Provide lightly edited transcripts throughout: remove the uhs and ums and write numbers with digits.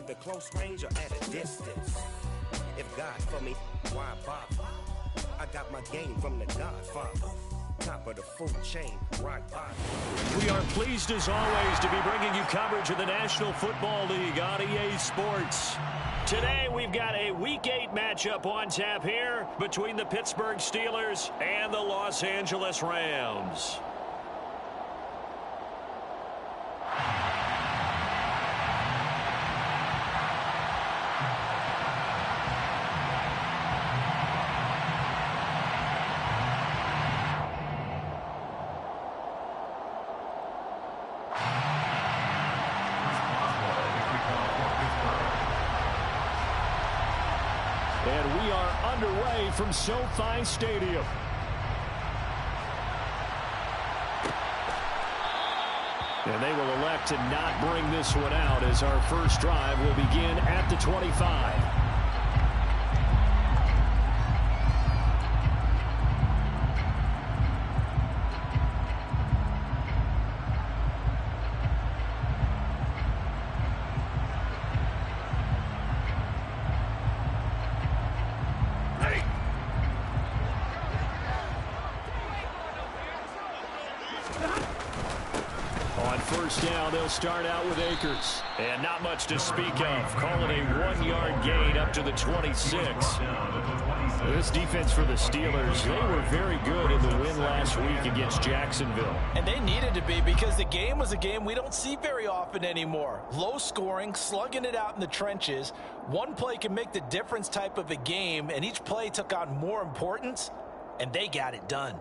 either close range or at a distance. If God for me, why bother? I got my game from the Godfather. Top of the food chain, rock bottom. We are pleased as always to be bringing you coverage of the National Football League on EA Sports. Today we've got a Week 8 matchup on tap here between the Pittsburgh Steelers and the Los Angeles Rams. And we are underway from SoFi Stadium. And they will elect to not bring this one out as our first drive will begin at the 25. First down, they'll start out with Akers. And not much to speak of. Call it a 1-yard gain up to the 26. This defense for the Steelers, they were very good in the win last week against Jacksonville. And they needed to be because the game was a game we don't see very often anymore. Low scoring, slugging it out in the trenches. One play can make the difference type of a game, and each play took on more importance, and they got it done.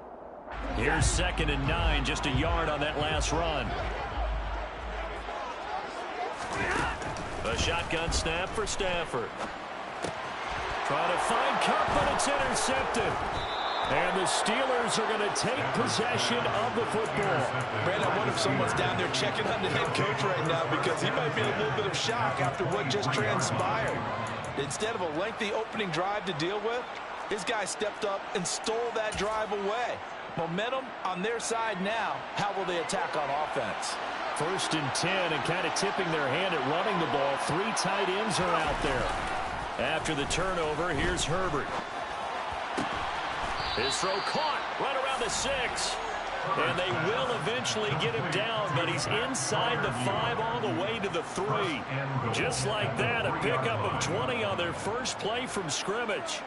Here's 2nd and 9, just a yard on that last run. A shotgun snap for Stafford. Trying to find Cup, but it's intercepted. And the Steelers are going to take possession of the football. Brandon, I wonder if someone's down there checking on the head coach right now because he might be in a little bit of shock after what just transpired. Instead of a lengthy opening drive to deal with, his guy stepped up and stole that drive away. Momentum on their side now. How will they attack on offense? 1st and 10 and kind of tipping their hand at running the ball. 3 tight ends are out there. After the turnover, here's Herbert. His throw caught right around the 6. And they will eventually get him down, but he's inside the 5 all the way to the 3. Just like that, a pickup of 20 on their first play from scrimmage.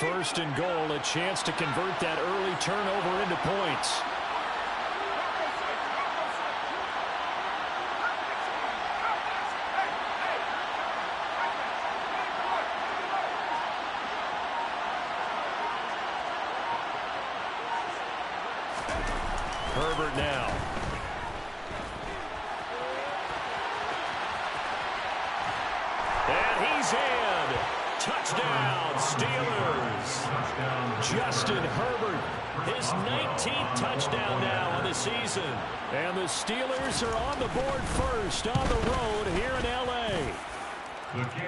1st and goal, a chance to convert that early turnover into points. Herbert now. And he's in. Touchdown, Steelers. Justin Herbert, his 19th touchdown now on the season. And the Steelers are on the board first on the road here in L.A.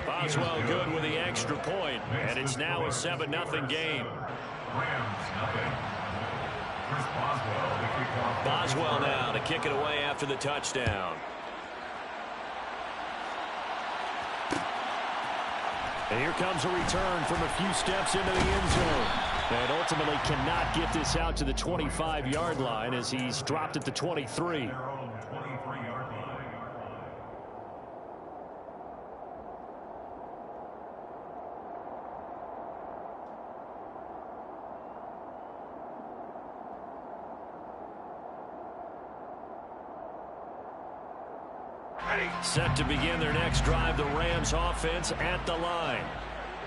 Boswell good with the extra point, and it's now a 7-0 game. Boswell now to kick it away after the touchdown. And here comes a return from a few steps into the end zone. And ultimately cannot get this out to the 25-yard line as he's dropped at the 23. Set to begin their next drive, the Rams offense at the line.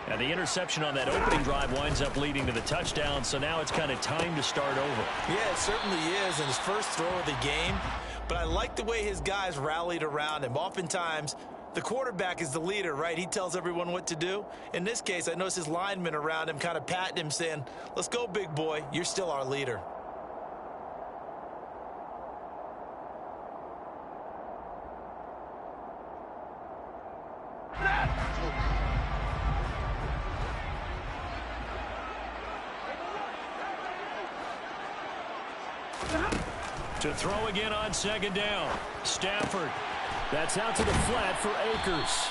And the interception on that opening drive winds up leading to the touchdown, so now it's kind of time to start over. Yeah, it certainly is in his first throw of the game, but I like the way his guys rallied around him. Oftentimes, the quarterback is the leader, right? He tells everyone what to do. In this case, I noticed his linemen around him kind of patting him, saying, "Let's go, big boy. You're still our leader." To throw again on second down. Stafford. That's out to the flat for Akers.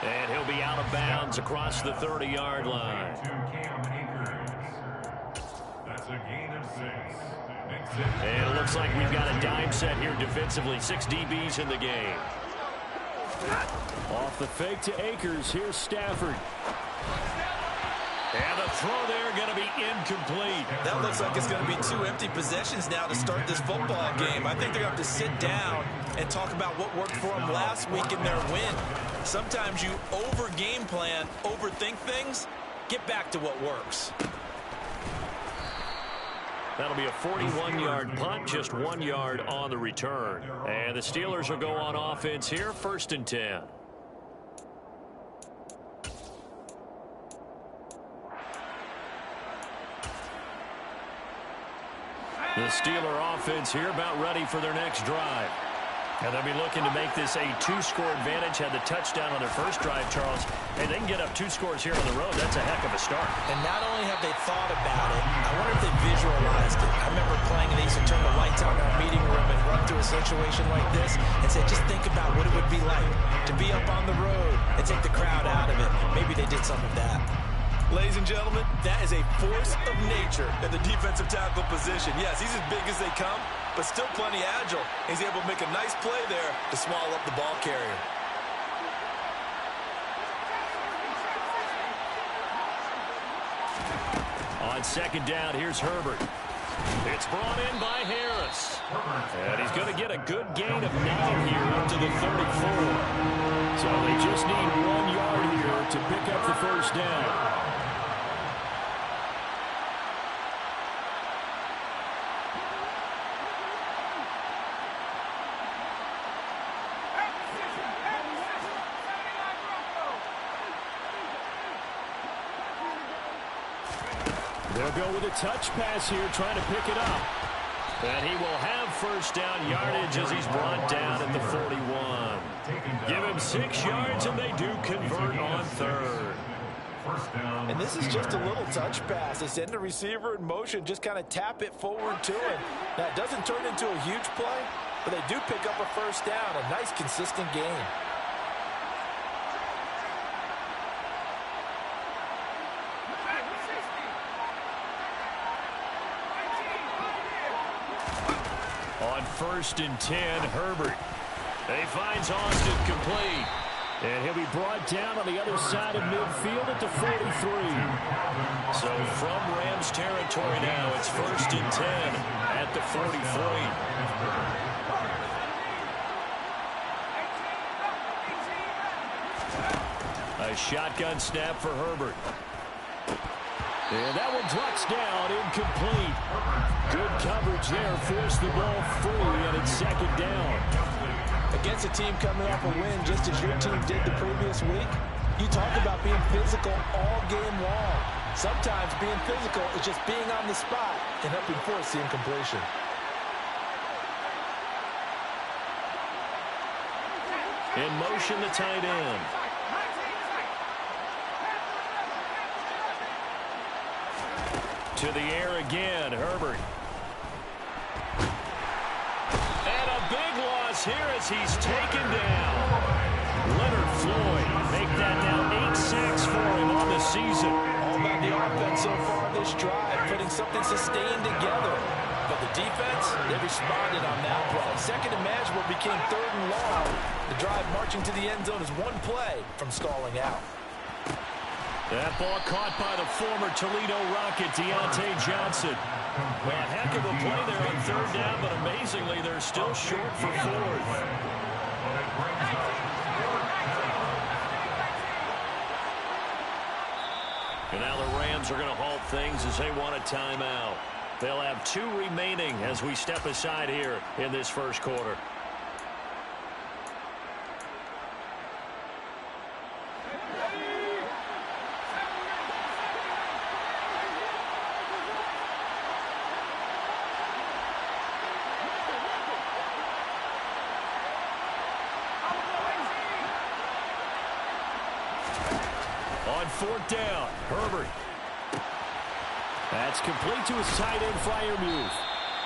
And he'll be out of bounds across the 30-yard line. That's a gain of 6. And it looks like we've got a dime set here defensively. 6 DBs in the game. Off the fake to Akers. Here's Stafford. And the throw there going to be incomplete. That looks like it's going to be 2 empty possessions now to start this football game. I think they're going to have to sit down and talk about what worked for them last week in their win. Sometimes you over-game plan, overthink things. Get back to what works. That'll be a 41-yard punt, just 1 yard on the return. And the Steelers will go on offense here, 1st and 10. The Steeler offense here about ready for their next drive. And they'll be looking to make this a 2-score advantage. Had the touchdown on their first drive, Charles. And they can get up 2 scores here on the road. That's a heck of a start. And not only have they thought about it, I wonder if they visualized it. I remember playing these and turn the lights on in our meeting room and run through a situation like this and say, just think about what it would be like to be up on the road and take the crowd out of it. Maybe they did some of that. Ladies and gentlemen, that is a force of nature in the defensive tackle position. Yes, he's as big as they come, but still plenty agile. He's able to make a nice play there to swallow up the ball carrier. On second down, here's Herbert. It's brought in by Harris. And he's going to get a good gain of 9 here up to the 34. So they just need 1 yard here to pick up the first down. They'll go with a touch pass here, trying to pick it up. And he will have first down yardage as he's brought down at the 41. Give him 6 yards, and they do convert on 3rd. And this is just a little touch pass. They send the receiver in motion, just kind of tap it forward to him. Now, it doesn't turn into a huge play, but they do pick up a first down, a nice, consistent gain. On 1st and 10, Herbert. He finds Austin complete. And he'll be brought down on the other side of midfield at the 43. So from Rams territory now, it's 1st and 10 at the 43. A shotgun snap for Herbert. And that one drops down, incomplete. Good coverage there, forced the ball free, and it's 2nd down. Against a team coming off a win, just as your team did the previous week, you talk about being physical all game long. Sometimes being physical is just being on the spot and helping force the incompletion. In motion, the tight end. To the air again, Herbert. And a big loss here as he's taken down. Leonard Floyd make that now 8 sacks for him on the season. All about the offense so far this drive, putting something sustained together. But the defense, they responded on that play. 2nd and manageable became 3rd and long. The drive marching to the end zone is 1 play from stalling out. That ball caught by the former Toledo Rocket, Deontay Johnson. A heck of a play there on 3rd down, but amazingly, they're still short for 4th. And now the Rams are going to halt things as they want a timeout. They'll have 2 remaining as we step aside here in this 1st quarter. On 4th down, Herbert. That's complete to his tight end, Freiermuth.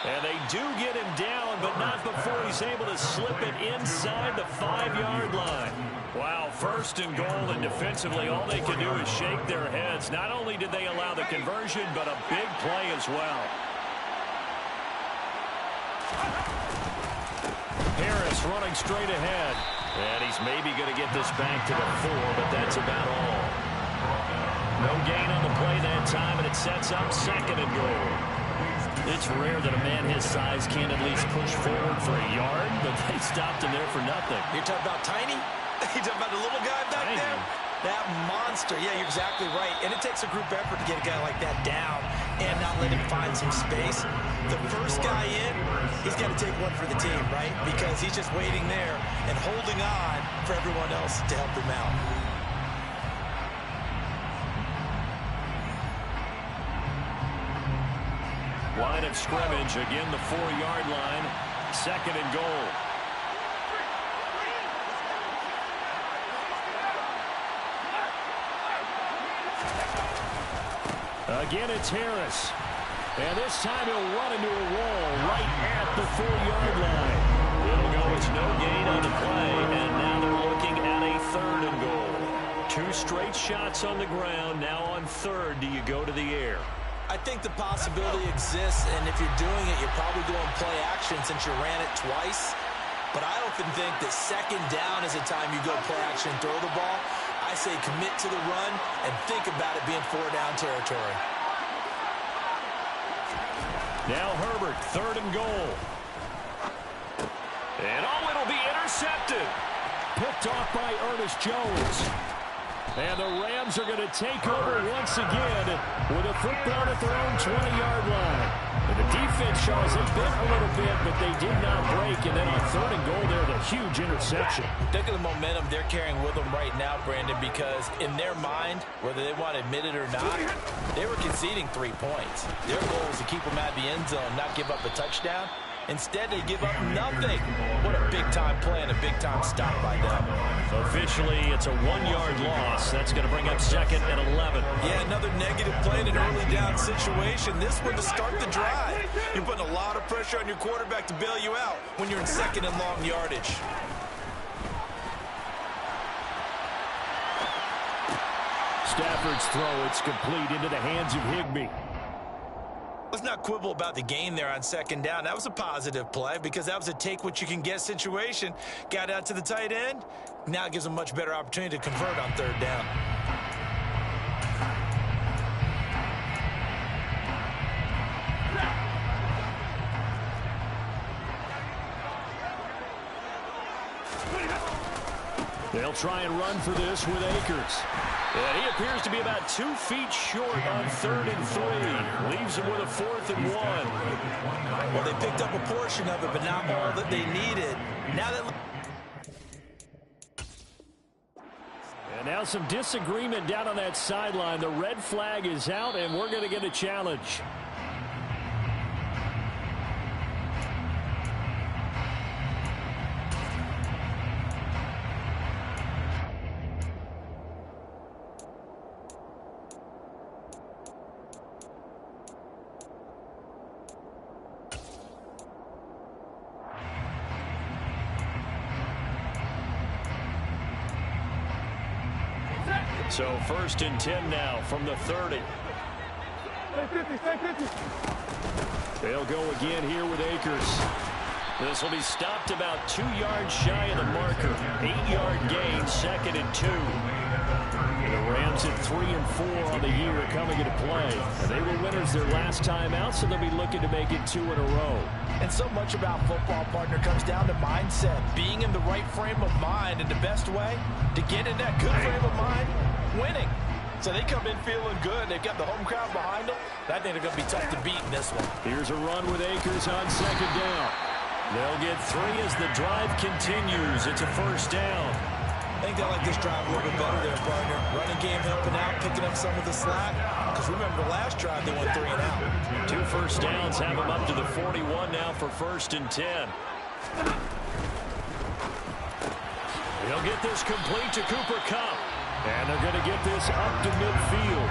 And they do get him down, but not before he's able to slip it inside the 5-yard line. Wow, first and goal, and defensively all they can do is shake their heads. Not only did they allow the conversion, but a big play as well. Harris running straight ahead. And he's maybe going to get this back to the 4, but that's about all. No gain on the play that time, and it sets up second and goal. It's rare that a man his size can't at least push forward for a yard, but they stopped him there for nothing. You're talking about tiny? You're talking about the little guy back there? That monster. Yeah, you're exactly right. And it takes a group effort to get a guy like that down and not let him find some space. The first guy in, he's got to take one for the team, right? Because he's just waiting there and holding on for everyone else to help him out. Line of scrimmage, again the 4-yard line, second and goal. Again, it's Harris. And this time he'll run into a wall right at the 4-yard line. It'll go, it's no gain on the play, and now they're looking at a third and goal. 2 straight shots on the ground. Now on third, do you go to the air? I think the possibility exists, and if you're doing it, you're probably going play action since you ran it twice. But I often think that second down is a time you go play action and throw the ball. I say commit to the run and think about it being 4-down territory. Now Herbert, third and goal. And it'll be intercepted. Picked off by Ernest Jones. And the Rams are going to take over once again with a football at their own 20-yard line. And the defense, Charles, they bent a little bit, but they did not break. And then on third and goal there, the huge interception. Think of the momentum they're carrying with them right now, Brandon, because in their mind, whether they want to admit it or not, they were conceding 3 points. Their goal was to keep them out of the end zone, not give up a touchdown. Instead, they give up nothing. What a big-time play and a big-time stop by them. Officially, it's a 1-yard loss. That's going to bring up second and 11. Yeah, another negative play in an early down situation. This one to start the drive. You're putting a lot of pressure on your quarterback to bail you out when you're in second and long yardage. Stafford's throw, it's complete into the hands of Higbee. Let's not quibble about the gain there on second down. That was a positive play because that was a take-what-you-can-get situation. Got out to the tight end. Now it gives them a much better opportunity to convert on third down. They'll try and run for this with Akers. And he appears to be about 2 feet short on third and 3. Leaves him with a 4th and 1. Well, they picked up a portion of it, but not all that they needed. And now some disagreement down on that sideline. The red flag is out, and we're going to get a challenge. So first and 10 now from the 30. They'll go again here with Akers. This will be stopped about 2 yards shy of the marker. 8-yard gain, second and 2. The Rams at 3 and 4 on the year coming into play. And they were winners their last time out, so they'll be looking to make it 2 in a row. And so much about football, partner, comes down to mindset. Being in the right frame of mind, and the best way to get in that good frame of mind, winning. So they come in feeling good. They've got the home crowd behind them. I think they're going to be tough to beat in this one. Here's a run with Akers on second down. They'll get 3 as the drive continues. It's a first down. I think they like this drive a little bit better there, partner. Running game helping out, picking up some of the slack. Because remember, the last drive they went 3 and out. 2 first downs have them up to the 41 now for first and 10. They'll get this complete to Cooper Kupp. And they're going to get this up to midfield.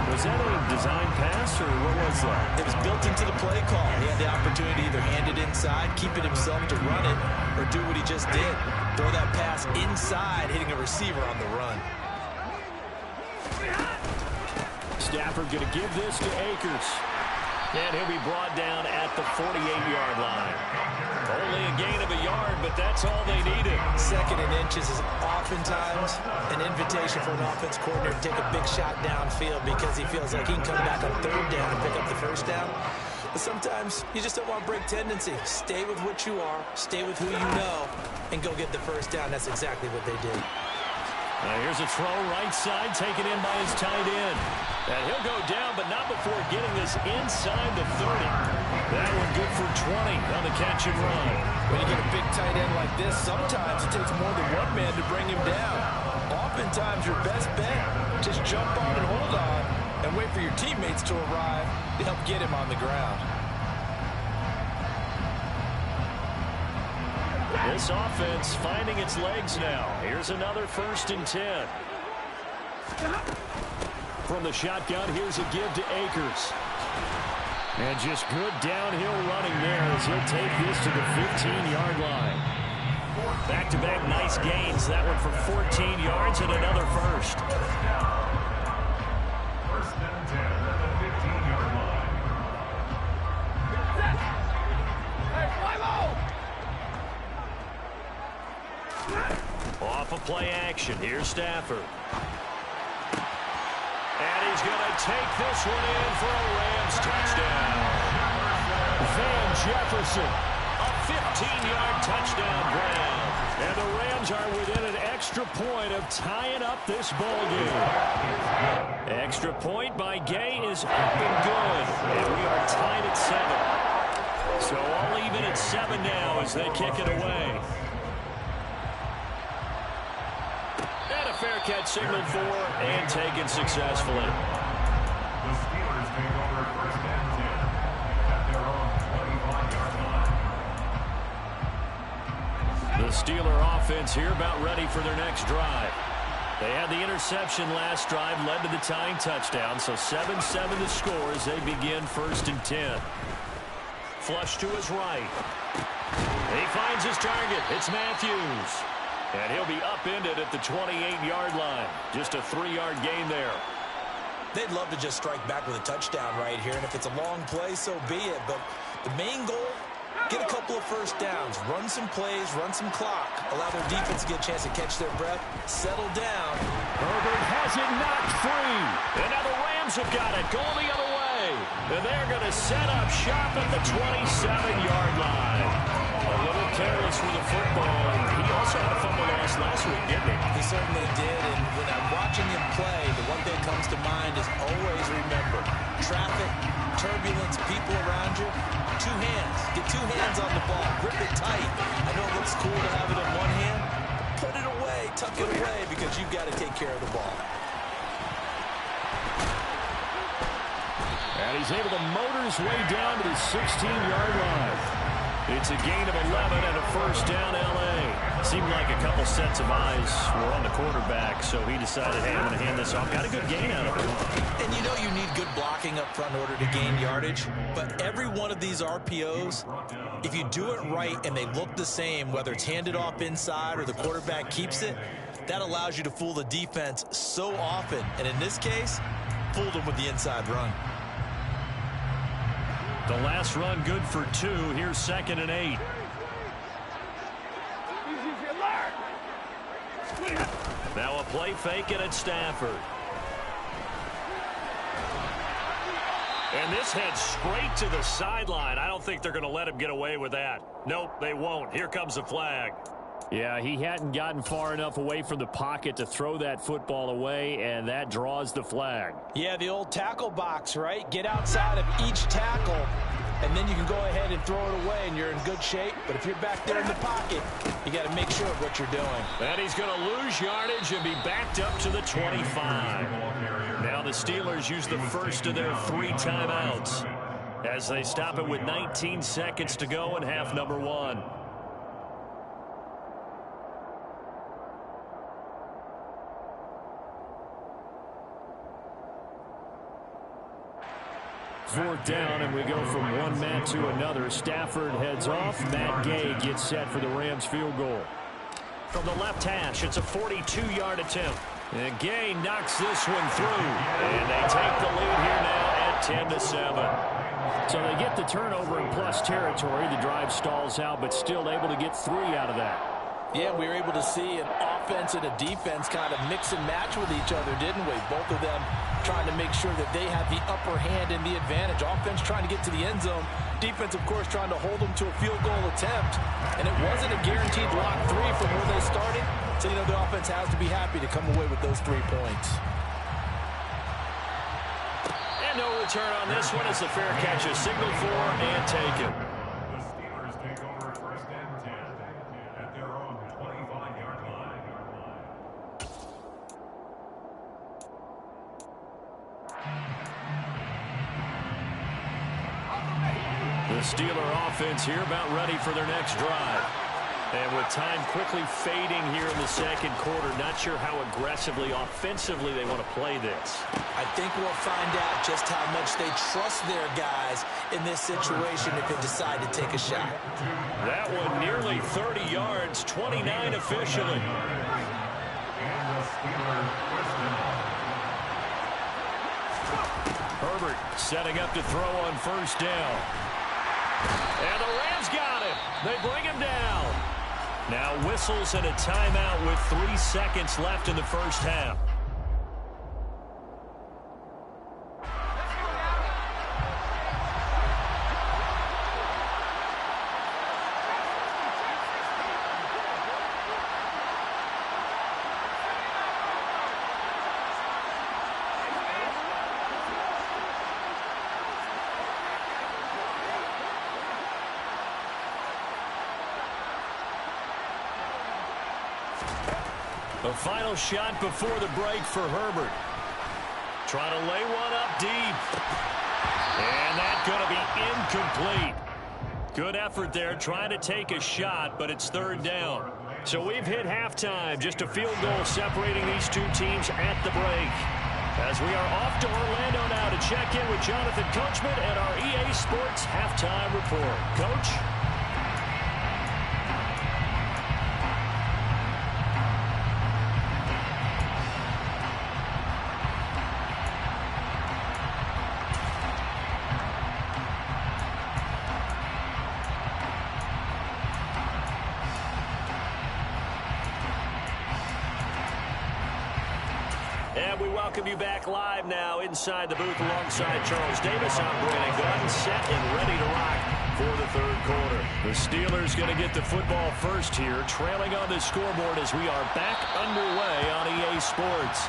Was that a design pass, or what was that? It was built into the play call. He had the opportunity to either hand it inside, keep it himself to run it, or do what he just did. Throw that pass inside, hitting a receiver on the run. Stafford going to give this to Akers. And he'll be brought down at the 48-yard line. Only a gain of a yard, but that's all they needed. Second and inches is oftentimes an invitation for an offense coordinator to take a big shot downfield because he feels like he can come back on third down and pick up the first down. But sometimes you just don't want break tendency. Stay with what you are, stay with who you know, and go get the first down. That's exactly what they did. Here's a throw right side, taken in by his tight end. And he'll go down, but not before getting this inside the 30. That one good for 20 on the catch and run. When you get a big tight end like this, sometimes it takes more than one man to bring him down. Oftentimes, your best bet, just jump on and hold on and wait for your teammates to arrive to help get him on the ground. This offense finding its legs now. Here's another 1st and 10. From the shotgun, here's a give to Akers. And just good downhill running there as he'll take this to the 15-yard line. Back-to-back nice gains. That one for 14 yards and another first. First and 10 at the 15-yard line. Off of play action. Here's Stafford. And he's going to take this one in for a Rams touchdown. Van Jefferson, a 15-yard touchdown grab. And the Rams are within an extra point of tying up this ball game. Extra point by Gay is up and good. And we are tied at 7. So all even at 7 now as they kick it away. Fair catch signaled for and taken successfully. The Steelers take over 1st and 10 at their own 25-yard line. The Steeler offense here about ready for their next drive. They had the interception last drive, led to the tying touchdown, so 7-7 the score as they begin 1st and 10. Flush to his right. He finds his target. It's Matthews. And he'll be upended at the 28-yard line. Just a 3-yard gain there. They'd love to just strike back with a touchdown right here, and if it's a long play, so be it. But the main goal, get a couple of first downs, run some plays, run some clock, allow their defense to get a chance to catch their breath, settle down. Herbert has it knocked free. And now the Rams have got it going the other way. And they're going to set up shop at the 27-yard line. A little careless with the football. He also had a fumble loss last week, didn't he? He certainly did, and when I'm watching him play, the one thing that comes to mind is always remember, traffic, turbulence, people around you, 2 hands. Get 2 hands on the ball. Grip it tight. I know it looks cool to have it in one hand. Put it away, tuck it away, because you've got to take care of the ball. And he's able to motor his way down to the 16-yard line. It's a gain of 11 and a first down, L.A. Seemed like a couple sets of eyes were on the quarterback, so he decided, hey, I'm going to hand this off. Got a good gain out of it. And you know you need good blocking up front in order to gain yardage, but every one of these RPOs, if you do it right and they look the same, whether it's handed off inside or the quarterback keeps it, that allows you to fool the defense so often. And in this case, fooled them with the inside run. The last run good for 2. Here's 2nd and 8. Now a play fake and it's Stafford. And this heads straight to the sideline. I don't think they're going to let him get away with that. Nope, they won't. Here comes the flag. Yeah, he hadn't gotten far enough away from the pocket to throw that football away, and that draws the flag. Yeah, the old tackle box, right? Get outside of each tackle, and then you can go ahead and throw it away, and you're in good shape. But if you're back there in the pocket, you got to make sure of what you're doing. And he's going to lose yardage and be backed up to the 25. Now the Steelers use the first of their 3 timeouts as they stop it with 19 seconds to go in half number 1. 4th down, and we go from one Matt to another. Stafford heads off. Matt Gay gets set for the Rams field goal. From the left hash, it's a 42-yard attempt. And Gay knocks this one through. And they take the lead here now at 10-7. So they get the turnover in plus territory. The drive stalls out, but still able to get 3 out of that. Yeah, we were able to see an offense and a defense kind of mix and match with each other, didn't we? Both of them trying to make sure that they have the upper hand and the advantage. Offense trying to get to the end zone. Defense, of course, trying to hold them to a field goal attempt. And it wasn't a guaranteed lock 3 from where they started. So, the offense has to be happy to come away with those 3 points. And no return on this one as the fair catch is signaled for and taken. The Steelers take over 1st and 10 at their own 25-yard line. The Steeler offense here about ready for their next drive. And with time quickly fading here in the second quarter, not sure how aggressively, offensively they want to play this. I think we'll find out just how much they trust their guys in this situation if they decide to take a shot. That one nearly 30 yards, 29 officially. Herbert setting up to throw on 1st down. And the Rams got him. They bring him down. Now whistles and a timeout with 3 seconds left in the 1st half. A final shot before the break for Herbert. Trying to lay one up deep. And that's going to be incomplete. Good effort there trying to take a shot, but it's 3rd down. So we've hit halftime. Just a field goal separating these two teams at the break. As we are off to Orlando now to check in with Jonathan Coachman at our EA Sports Halftime Report. Coach? And we welcome you back live now inside the booth alongside Charles Davis. I'm Brandon Gunn, set and ready to rock for the 3rd quarter. The Steelers going to get the football first here, trailing on the scoreboard as we are back underway on EA Sports.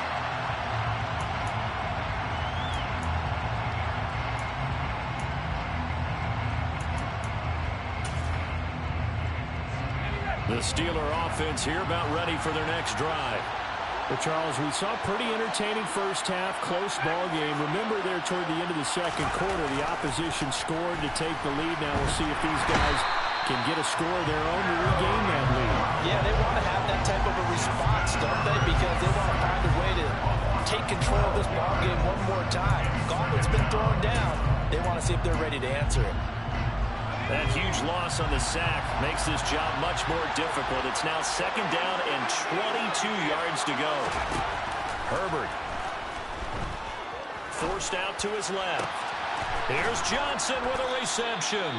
The Steeler offense here about ready for their next drive. Well, Charles, we saw a pretty entertaining 1st half, close ball game. Remember there toward the end of the second quarter, the opposition scored to take the lead. Now we'll see if these guys can get a score of their own to regain that lead. Yeah, they want to have that type of a response, don't they? Because they want to find a way to take control of this ball game one more time. Gauntlet's been thrown down. They want to see if they're ready to answer it. That huge loss on the sack makes this job much more difficult. It's now 2nd down and 22 yards to go. Herbert forced out to his left. Here's Johnson with a reception.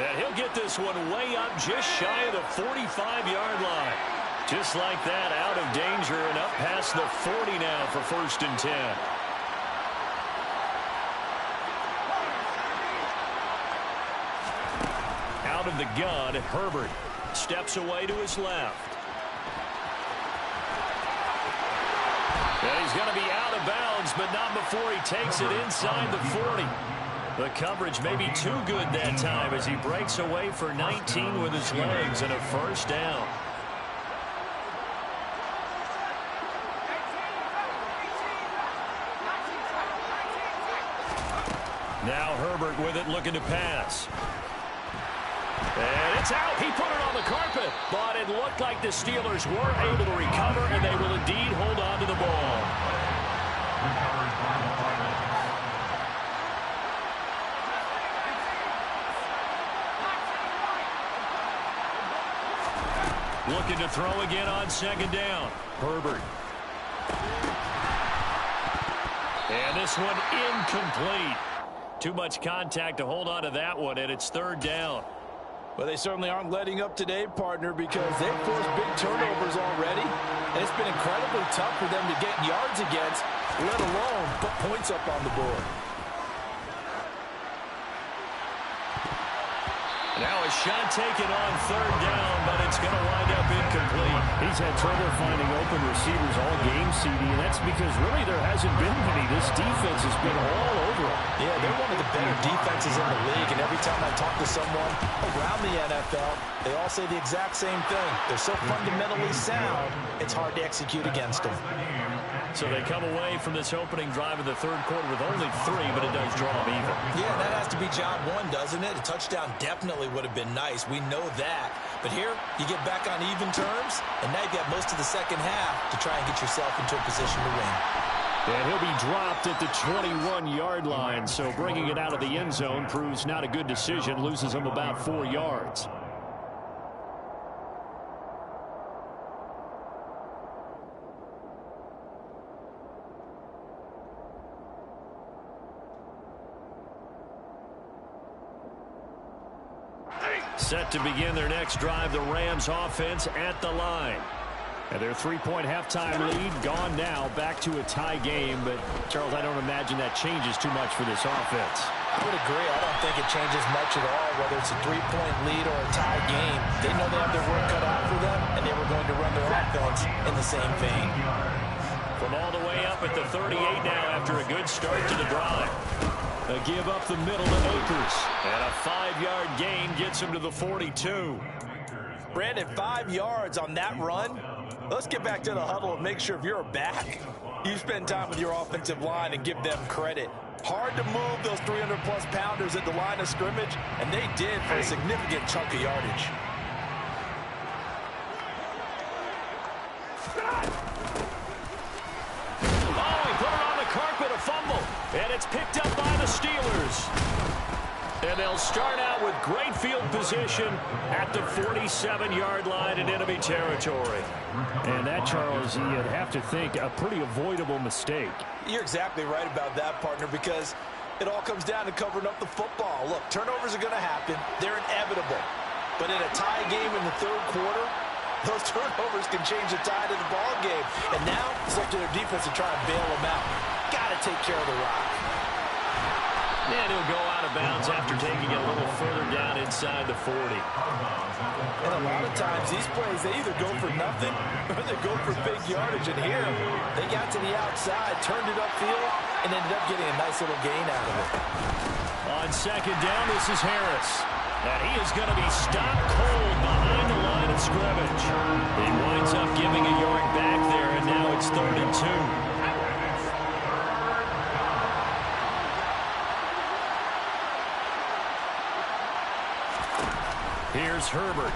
And he'll get this one way up just shy of the 45-yard line. Just like that, out of danger and up past the 40 now for 1st and 10. Out of the gun, Herbert steps away to his left. And he's going to be out of bounds, but not before he takes it inside the 40. The coverage may be too good that time as he breaks away for 19 with his legs and a 1st down. Now Herbert with it, looking to pass. And it's out. He put it on the carpet. But it looked like the Steelers were able to recover, and they will indeed hold on to the ball. Looking to throw again on second down. Herbert. And this one incomplete. Too much contact to hold on to that one, and it's third down. Well, they certainly aren't letting up today, partner, because they've forced big turnovers already. And it's been incredibly tough for them to get yards against, let alone put points up on the board. Now a shot taken on third down, but it's going to wind up incomplete. He's had trouble finding open receivers all game, CD, and that's because really there hasn't been many. This defense has been all over him. Yeah, they're one of the better defenses in the league, and every time I talk to someone around the NFL, they all say the exact same thing. They're so fundamentally sound, it's hard to execute against them. So they come away from this opening drive of the third quarter with only 3, but it does draw them even. Yeah, that has to be job one, doesn't it? A touchdown definitely would have been nice. We know that. But here, you get back on even terms, and now you've got most of the second half to try and get yourself into a position to win. And he'll be dropped at the 21-yard line, so bringing it out of the end zone proves not a good decision, loses him about 4 yards. Set to begin their next drive, the Rams offense at the line. And their 3-point halftime lead gone now, back to a tie game. But, Charles, I don't imagine that changes too much for this offense. I would agree. I don't think it changes much at all, whether it's a 3-point lead or a tie game. They know they have their work cut out for them, and they were going to run their offense in the same vein. From all the way up at the 38 now after a good start to the drive. A give up the middle to Akers. And a 5-yard gain gets him to the 42. Brandon, 5 yards on that run. Let's get back to the huddle and make sure if you're a back, you spend time with your offensive line and give them credit. Hard to move those 300-plus pounders at the line of scrimmage, and they did for a significant chunk of yardage. Oh, he put it on the carpet, a fumble. And it's picked up by the Steelers. And they'll start out with great field position at the 47-yard line in enemy territory. And that, Charles, you'd have to think a pretty avoidable mistake. You're exactly right about that, partner, because it all comes down to covering up the football. Look, turnovers are going to happen. They're inevitable. But in a tie game in the third quarter, those turnovers can change the tide of the ball game. And now it's up to their defense to try and bail them out. Got to take care of the rock. And he'll go out of bounds after taking it a little further down inside the 40. And a lot of times, these plays, they either go for nothing or they go for big yardage. And here, they got to the outside, turned it upfield, and ended up getting a nice little gain out of it. On second down, this is Harris. And he is going to be stopped cold behind the line of scrimmage. He winds up giving a yard back there, and now it's 3rd and 2. Here's Herbert.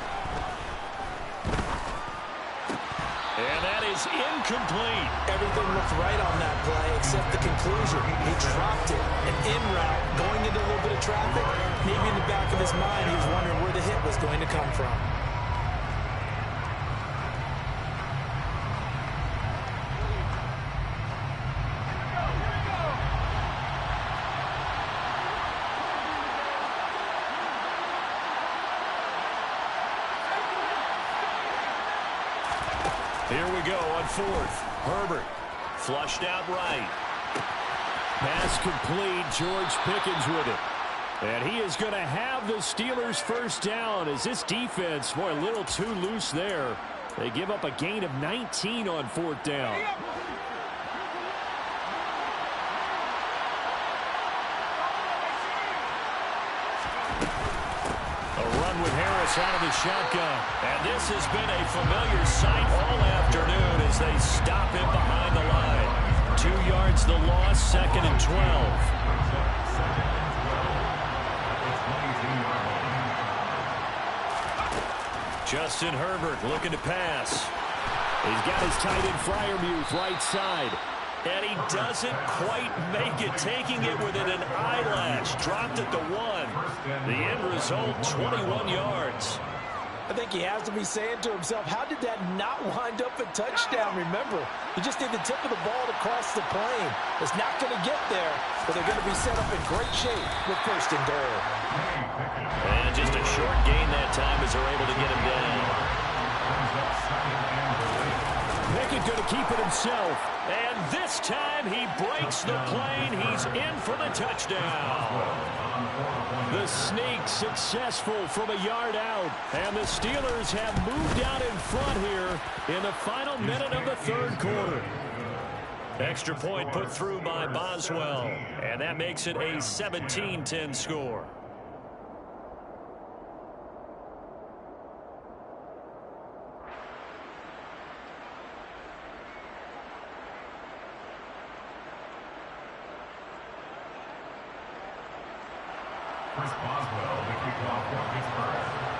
And that is incomplete. Everything looked right on that play except the conclusion. He dropped it. An in route going into a little bit of traffic. Maybe in the back of his mind he was wondering where the hit was going to come from. Here we go on 4th. Herbert flushed out right. Pass complete. George Pickens with it. And he is going to have the Steelers first down as this defense, boy, a little too loose there. They give up a gain of 19 on 4th down. With Harris out of the shotgun. And this has been a familiar sight all afternoon as they stop him behind the line. 2 yards the loss, 2nd and 12. Justin Herbert looking to pass. He's got his tight end Freiermuth right side. And he doesn't quite make it, taking it within an eyelash. Dropped at the 1. The end result, 21 yards. I think he has to be saying to himself, how did that not wind up a touchdown? Remember, you just need the tip of the ball to cross the plane. It's not going to get there, but they're going to be set up in great shape with first and goal. And just a short gain that time as they're able to get him down. Pickett going to keep it himself. And this time he breaks the plane. He's in for the touchdown. The sneak successful from a yard out. And the Steelers have moved out in front here in the final minute of the third quarter. Extra point put through by Boswell. And that makes it a 17-10 score.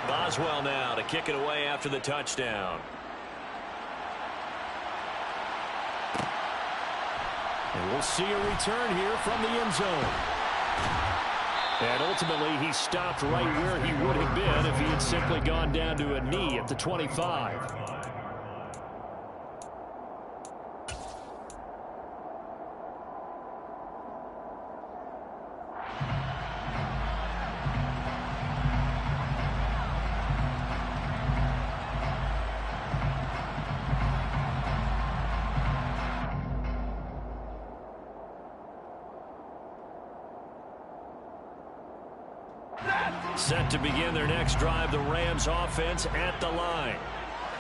Boswell now to kick it away after the touchdown. And we'll see a return here from the end zone. And ultimately, he stopped right where he would have been if he had simply gone down to a knee at the 25. Set to begin their next drive, the Rams offense at the line.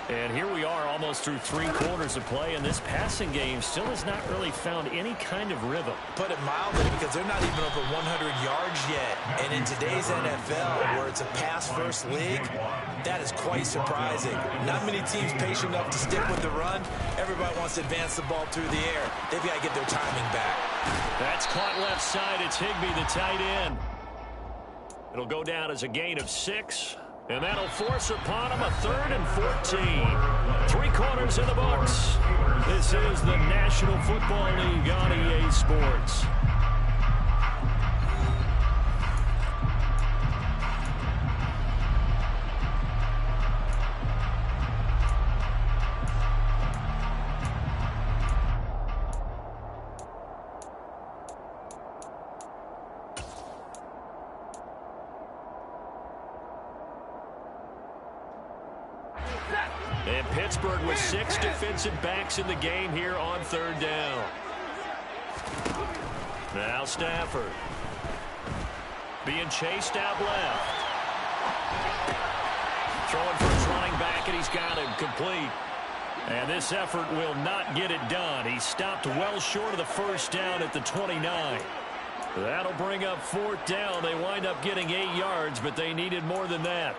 And here we are almost through 3 quarters of play, and this passing game still has not really found any kind of rhythm. Put it mildly, because they're not even over 100 yards yet. And in today's NFL, where it's a pass-first league, that is quite surprising. Not many teams patient enough to stick with the run. Everybody wants to advance the ball through the air. They've got to get their timing back. That's caught left side. It's Higbee, the tight end. It'll go down as a gain of 6, and that'll force upon him a 3rd and 14. 3 quarters in the books. This is the National Football League on EA Sports. And Pittsburgh with 6 defensive backs in the game here on 3rd down. Now Stafford. Being chased out left. Throwing for his running back, and he's got him complete. And this effort will not get it done. He stopped well short of the first down at the 29. That'll bring up 4th down. They wind up getting 8 yards, but they needed more than that.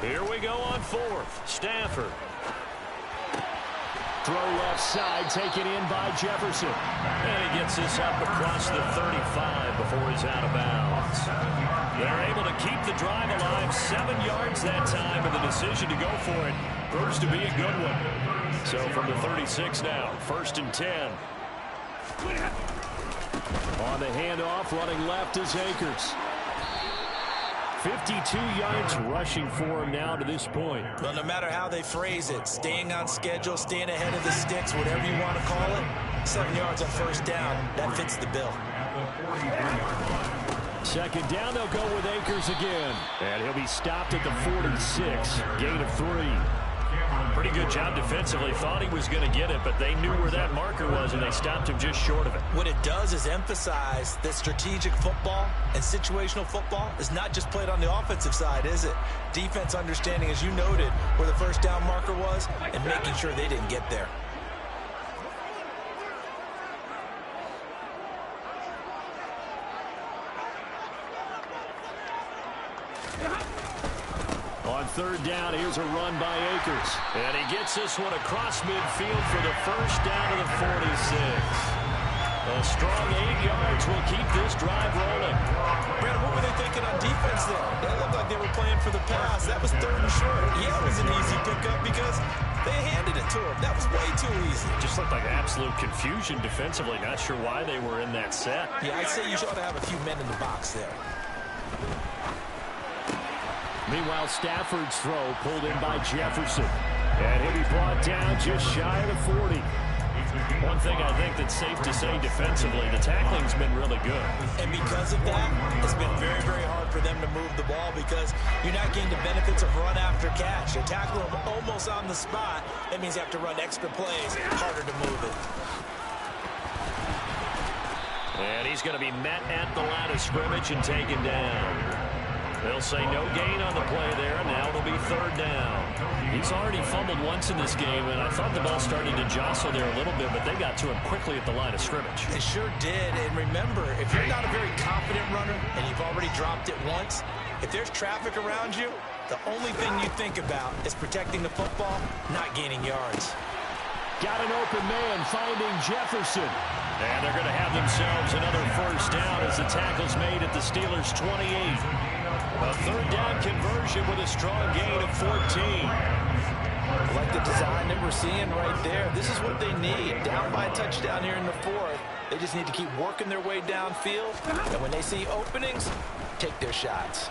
Here we go on 4th. Stafford. Throw left side, taken in by Jefferson. And he gets this up across the 35 before he's out of bounds. They're able to keep the drive alive, 7 yards that time, and the decision to go for it proves to be a good one. So from the 36 now, 1st and 10. On the handoff, running left is Akers. 52 yards rushing for him now to this point. Well, no matter how they phrase it, staying on schedule, staying ahead of the sticks, whatever you want to call it, 7 yards on 1st down, that fits the bill. 2nd down, they'll go with Akers again. And he'll be stopped at the 46, gain of 3. Pretty good job defensively. Thought he was going to get it, but they knew where that marker was, and they stopped him just short of it. What it does is emphasize that strategic football and situational football is not just played on the offensive side, is it? Defense understanding, as you noted, where the 1st down marker was and making sure they didn't get there. third down. Here's a run by Akers. And he gets this one across midfield for the first down of the 46. A strong 8 yards will keep this drive rolling. Brandon, what were they thinking on defense there? They looked like they were playing for the pass. That was third and short. Yeah, it was an easy pickup because they handed it to him. That was way too easy. Just looked like absolute confusion defensively. Not sure why they were in that set. Yeah, I'd say you ought to have a few men in the box there. Meanwhile, Stafford's throw pulled in by Jefferson. And he'll be brought down just shy of the 40. One thing I think that's safe to say defensively, the tackling's been really good. And because of that, it's been very, very hard for them to move the ball because you're not getting the benefits of run after catch. You're tackling them almost on the spot. That means you have to run extra plays, harder to move it. And he's going to be met at the line of scrimmage and taken down. They'll say no gain on the play there, and now it'll be third down. He's already fumbled once in this game, and I thought the ball started to jostle there a little bit, but they got to him quickly at the line of scrimmage. It sure did, and remember, if you're not a very confident runner and you've already dropped it once, if there's traffic around you, the only thing you think about is protecting the football, not gaining yards. Got an open man finding Jefferson. And they're going to have themselves another first down as the tackle's made at the Steelers' 28. A third down conversion with a strong gain of 14. Like the design that we're seeing right there. This is what they need. Down by a touchdown here in the fourth. They just need to keep working their way downfield. And when they see openings, take their shots.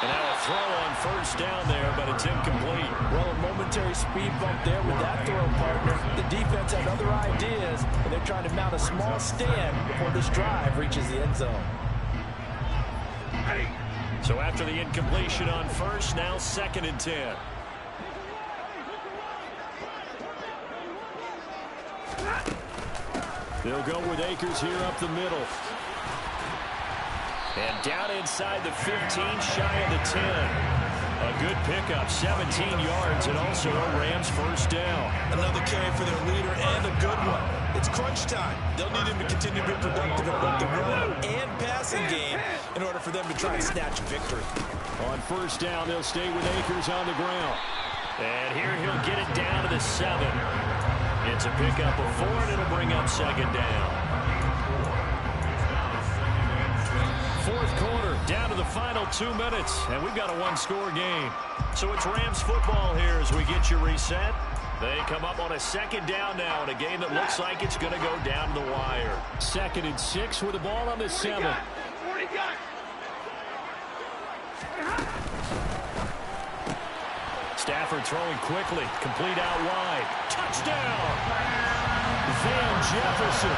And now a throw on first down there, but it's incomplete. Well, a momentary speed bump there with that throw, partner. The defense has other ideas, and they're trying to mount a small stand before this drive reaches the end zone. So after the incompletion on first, now 2nd and 10. They'll go with Akers here up the middle. And down inside the 15, shy of the 10. A good pickup, 17 yards, and also a Rams first down. Another carry for their leader and a good one. It's crunch time. They'll need him to continue to be productive in both the run and passing game in order for them to try and snatch victory. On first down, they'll stay with Akers on the ground. And here he'll get it down to the 7. It's a pickup of 4, and it'll bring up 2nd down. Fourth quarter, down to the final 2 minutes, and we've got a one-score game. So it's Rams football here as we get you reset. They come up on a 2nd down now in a game that looks like it's going to go down to the wire. 2nd and 6 with the ball on the 7. Stafford throwing quickly, complete out wide. Touchdown! Van Jefferson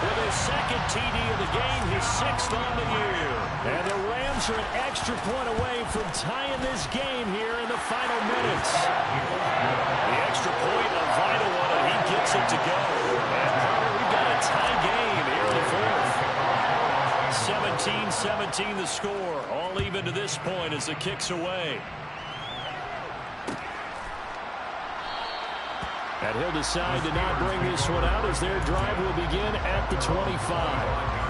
with his 2nd TD of the game, his 6th on the year. And the Rams are an extra point away from tying this game here in the final minutes. The extra point, a vital one, and he gets it to go. And we've got a tie game here in the 4th. 17-17 the score, all even to this point as the kick's away. And he'll decide to not bring this one out as their drive will begin at the 25.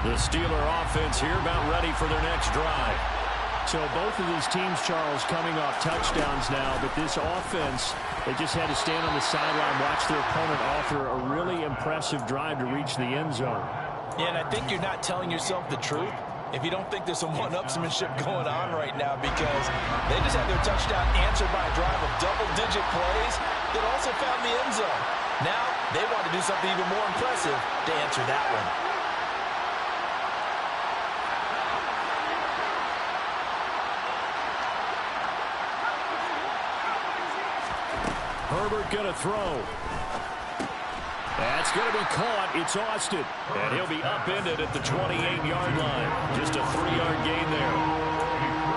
The Steeler offense here about ready for their next drive. So both of these teams, Charles, coming off touchdowns now, but this offense, they just had to stand on the sideline, watch their opponent offer a really impressive drive to reach the end zone. Yeah, and I think you're not telling yourself the truth if you don't think there's some one-upsmanship going on right now, because they just had their touchdown answered by a drive of double-digit plays that also found the end zone. Now they want to do something even more impressive to answer that one. Herbert going to throw. That's going to be caught. It's Austin. And he'll be upended at the 28-yard line. Just a 3-yard gain there.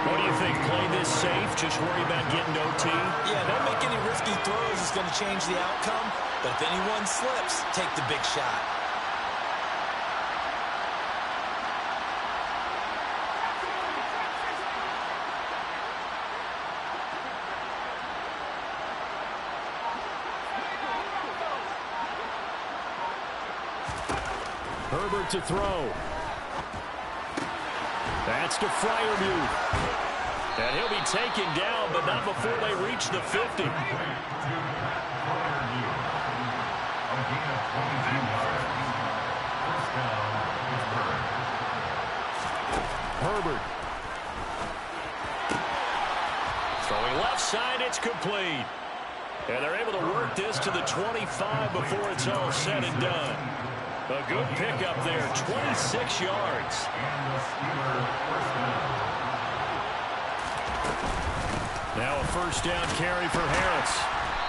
What do you think? Play this safe? Just worry about getting OT? Yeah, don't make any risky throws. It's going to change the outcome. But if anyone slips, take the big shot. Herbert to throw. That's to Freiermuth. And he'll be taken down, but not before they reach the 50. Herbert. Throwing left side, it's complete. And they're able to work this to the 25 before it's all said and done. A good pickup there, 26 yards. Now a first down carry for Harris.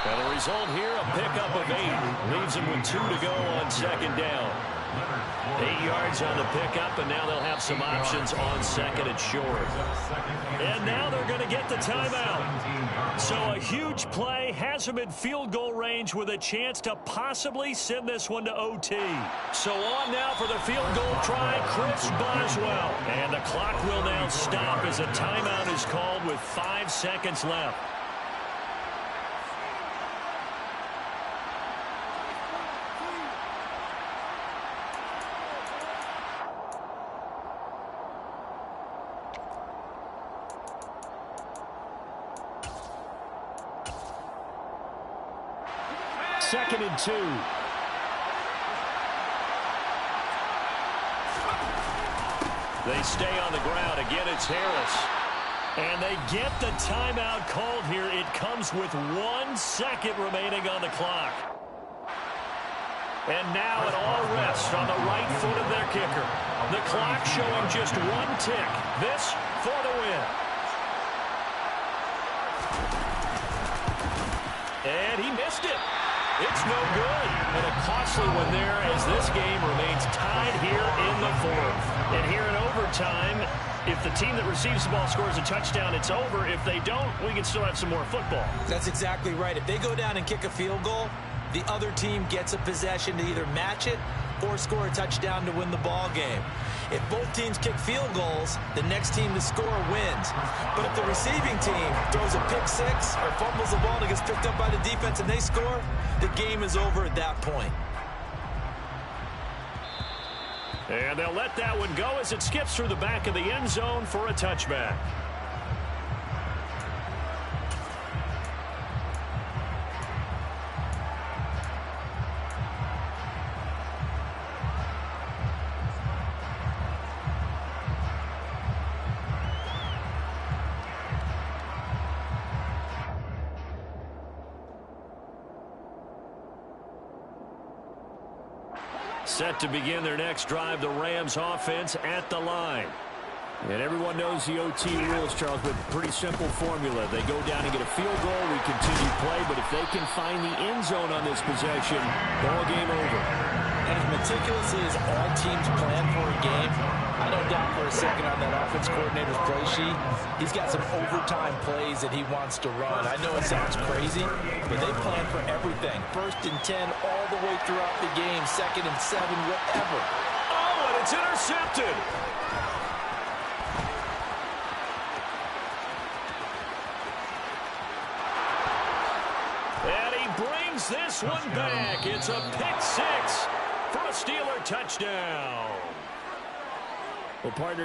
And the result here, a pickup of 8. Leaves him with 2 to go on second down. 8 yards on the pickup, and now they'll have some options on second and short. And now they're going to get the timeout. So a huge play has them in field goal range with a chance to possibly send this one to OT. So on now for the field goal try, Chris Boswell. And the clock will now stop as a timeout is called with 5 seconds left. Second and 2. They stay on the ground. Again, it's Harris. And they get the timeout called here. It comes with 1 second remaining on the clock. And now it all rests on the right foot of their kicker. The clock showing just 1 tick. This for the win. And he missed it. It's no good. And a costly one there as this game remains tied here in the 4th. And here in overtime, if the team that receives the ball scores a touchdown, it's over. If they don't, we can still have some more football. That's exactly right. If they go down and kick a field goal, the other team gets a possession to either match it or score a touchdown to win the ball game. If both teams kick field goals, the next team to score wins. But if the receiving team throws a pick 6 or fumbles the ball and it gets picked up by the defense and they score, the game is over at that point. And they'll let that one go as it skips through the back of the end zone for a touchback. Set to begin their next drive, the Rams offense at the line. And everyone knows the OT rules, Charles, but pretty simple formula. They go down and get a field goal, we continue play, but if they can find the end zone on this possession, ball game over. And as meticulously as all teams plan for a game, I don't doubt for a second on that offense coordinator's play sheet, he's got some overtime plays that he wants to run. I know it sounds crazy, but they plan for everything. 1st and 10 all the way throughout the game, 2nd and 7, whatever. Oh, and it's intercepted. And he brings this one back. It's a pick 6 for a Steeler touchdown. Well, partner.